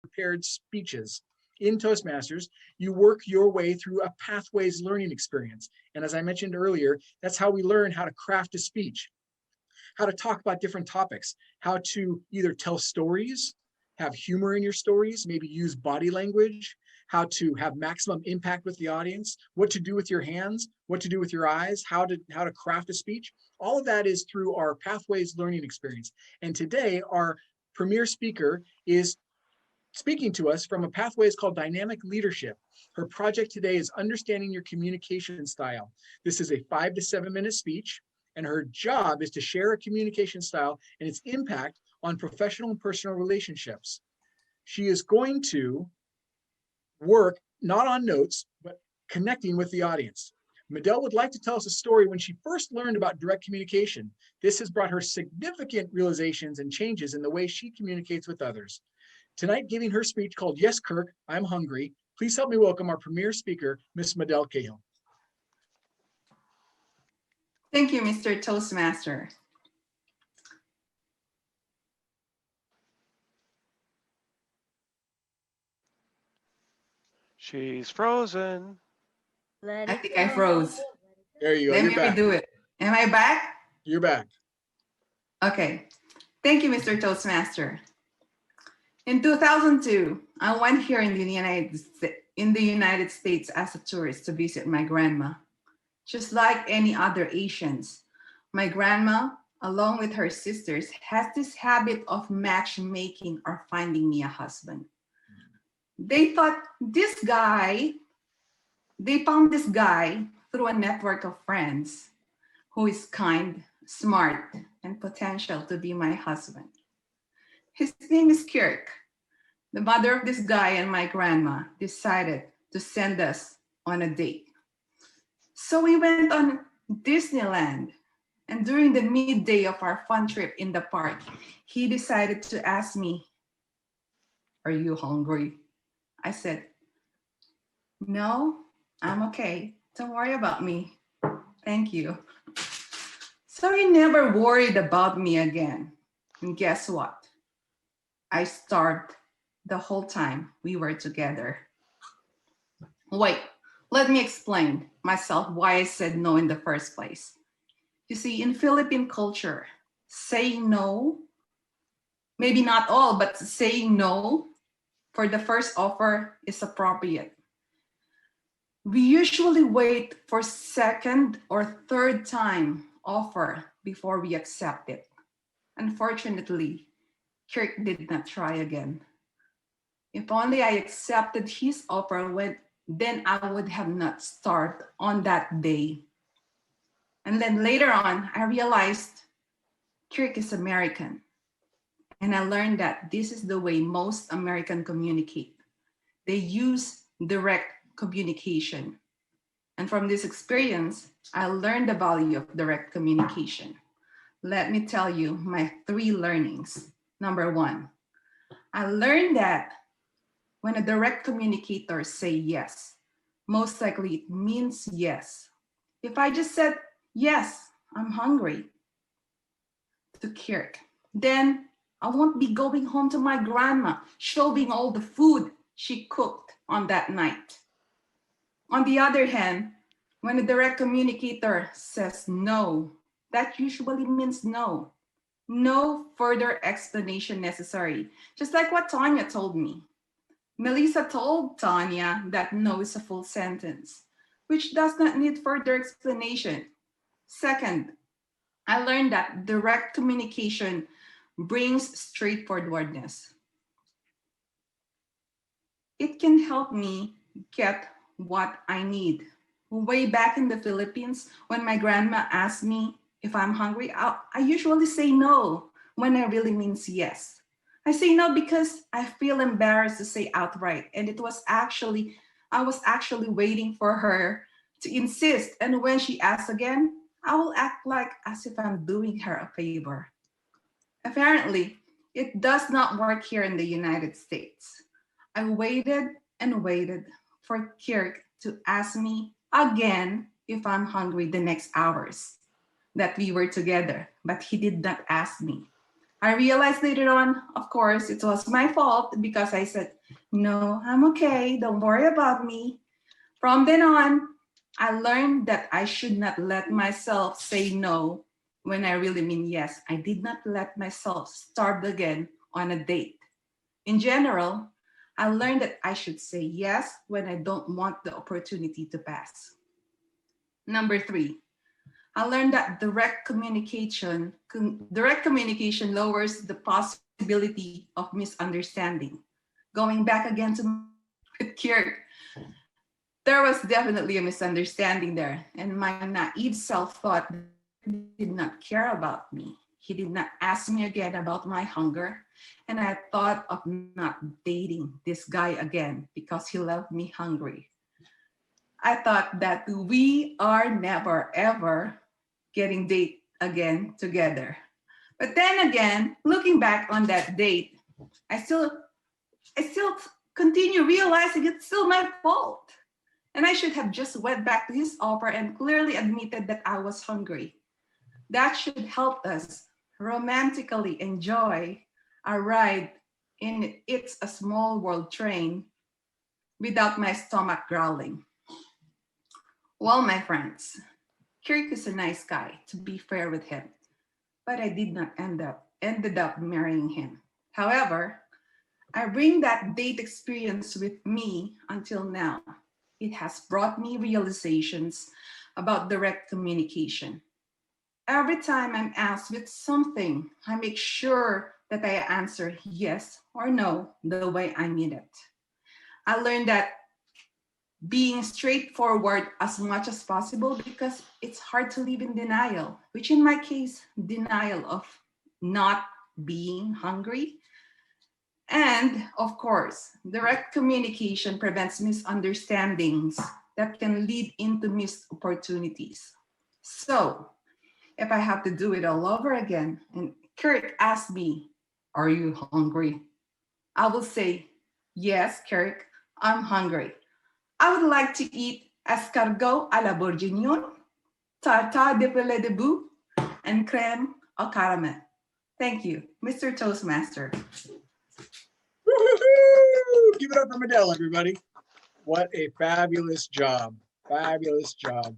prepared speeches. In Toastmasters, you work your way through a pathways learning experience. And as I mentioned earlier, that's how we learn how to craft a speech, how to talk about different topics, how to either tell stories, have humor in your stories, maybe use body language, how to have maximum impact with the audience, what to do with your hands, what to do with your eyes, how to craft a speech. All of that is through our Pathways learning experience. And today, our premier speaker is speaking to us from a Pathways called Dynamic Leadership. Her project today is Understanding Your Communication Style. This is a 5 to 7 minute speech, and her job is to share a communication style and its impact on professional and personal relationships. She is going to work not on notes, but connecting with the audience. Madel would like to tell us a story when she first learned about direct communication. This has brought her significant realizations and changes in the way she communicates with others. Tonight, giving her speech called Yes, Kirk, I'm Hungry, please help me welcome our premier speaker, Miss Madel Cahill. Thank you, Mr. Toastmaster. She's frozen. I think I froze. There you go. Let me redo it. Am I back? You're back. Okay. Thank you, Mr. Toastmaster. In 2002, I went here in the United States as a tourist to visit my grandma. Just like any other Asians, my grandma, along with her sisters, has this habit of matchmaking or finding me a husband. They found this guy through a network of friends who is kind, smart, and potential to be my husband. His name is Kirk. The mother of this guy and my grandma decided to send us on a date. So we went on Disneyland, and during the midday of our fun trip in the park, he decided to ask me, "Are you hungry?" I said, "No, I'm okay. Don't worry about me. Thank you." So he never worried about me again. And guess what? I starved the whole time we were together. Wait, let me explain myself why I said no in the first place. You see, in Philippine culture, saying no, maybe not all, but saying no for the first offer is appropriate. We usually wait for second or third time offer before we accept it. Unfortunately, Kirk did not try again. If only I accepted his offer then I would have not started on that day. And then later on, I realized Kirk is American. And I learned that this is the way most Americans communicate. They use direct communication. And from this experience, I learned the value of direct communication. Let me tell you my 3 learnings. Number 1, I learned that when a direct communicator say yes, most likely it means yes. If I just said, "Yes, I'm hungry," to Kirk, then I won't be going home to my grandma, showing all the food she cooked on that night. On the other hand, when a direct communicator says no, that usually means no. No further explanation necessary. Just like what Tanya told me. Melissa told Tanya that no is a full sentence, which does not need further explanation. Second, I learned that direct communication brings straightforwardness. It can help me get what I need. Way back in the Philippines, when my grandma asked me if I'm hungry, I usually say no when I really means yes. I say no because I feel embarrassed to say outright. And I was actually waiting for her to insist. And when she asks again, I will act like as if I'm doing her a favor. Apparently, it does not work here in the United States. I waited and waited for Kirk to ask me again if I'm hungry the next hours that we were together, but he did not ask me. I realized later on, of course, it was my fault because I said, no, I'm okay. Don't worry about me. From then on, I learned that I should not let myself say no when I really mean yes. I did not let myself starve again on a date. In general, I learned that I should say yes when I don't want the opportunity to pass. Number 3, I learned that direct communication lowers the possibility of misunderstanding. Going back again to with Kirk, there was definitely a misunderstanding there, and my naive self thought he did not care about me. He did not ask me again about my hunger, and I thought of not dating this guy again because he left me hungry. I thought that we are never ever getting date again together. But then again, looking back on that date, I still continue realizing it's still my fault. And I should have just went back to his offer and clearly admitted that I was hungry. That should help us romantically enjoy our ride in It's a Small World train without my stomach growling. Well, my friends, Kirk is a nice guy, to be fair with him, but I did not ended up marrying him. However, I bring that date experience with me until now. It has brought me realizations about direct communication. Every time I'm asked with something, I make sure that I answer yes or no the way I mean it. I learned that being straightforward as much as possible because it's hard to live in denial, which in my case, denial of not being hungry. And of course, direct communication prevents misunderstandings that can lead into missed opportunities. So if I have to do it all over again and Kirk asked me, are you hungry? I will say, yes, Kirk, I'm hungry. I would like to eat escargot à la bourguignon, tartare de filet de boue, and crème au caramel. Thank you, Mr. Toastmaster. Woo-hoo-hoo! Give it up for Madel, everybody. What a fabulous job. Fabulous job.